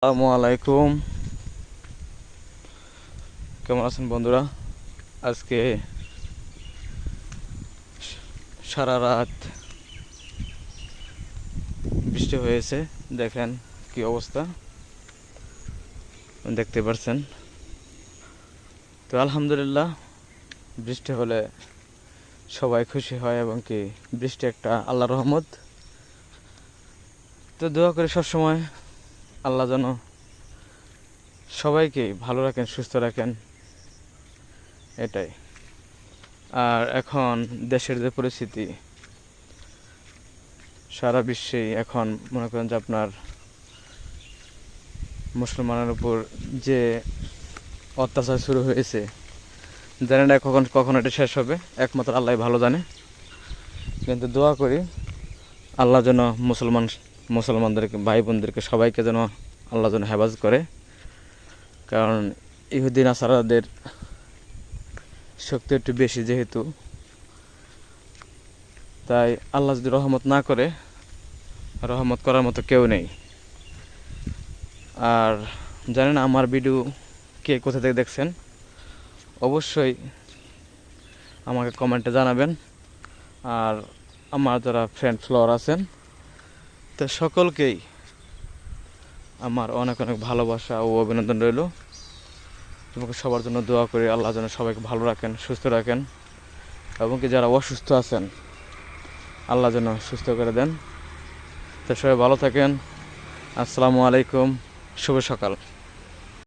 আসসালামু আলাইকুম। কেমন আছেন বন্ধুরা? আজকে সারা রাত বৃষ্টি হয়েছে। দেখেন কি অবস্থা, দেখতে পাচ্ছেন তো। আলহামদুলিল্লাহ, বৃষ্টি হলে সবাই খুশি হয় এবং কি বৃষ্টি একটা আল্লাহর রহমত। তো দোয়া করি সবসময় আল্লাহ যেন সবাইকে ভালো রাখেন, সুস্থ রাখেন, এটাই। আর এখন দেশের যে পরিস্থিতি, সারা বিশ্বেই এখন মনে করেন যে আপনার মুসলমানের উপর যে অত্যাচার শুরু হয়েছে, জানি না কখন এটা শেষ হবে, একমাত্র আল্লাহ ভালো জানে। কিন্তু দোয়া করি আল্লাহ যেন মুসলমানদেরকে, ভাই বোনদেরকে, সবাইকে যেন আল্লাহ যেন হেফাজত করে। কারণ ইহুদি নাসারাদের শক্তি একটু বেশি যেহেতু, তাই আল্লাহ যদি রহমত না করে, রহমত করার মতো কেউ নেই। আর জানেন আমার ভিডিও কে কোথা থেকে দেখছেন, অবশ্যই আমাকে কমেন্টে জানাবেন। আর আমার যারা ফ্রেন্ড ফলোয়ার আছেন, তো সকলকেই আমার অনেক অনেক ভালোবাসা ও অভিনন্দন রইল। তোমাকে সবার জন্য দোয়া করি আল্লাহ যেন সবাইকে ভালো রাখেন, সুস্থ রাখেন, এবং কি যারা অসুস্থ আছেন আল্লাহ যেন সুস্থ করে দেন। তো সবাই ভালো থাকেন। আসসালামু আলাইকুম, শুভ সকাল।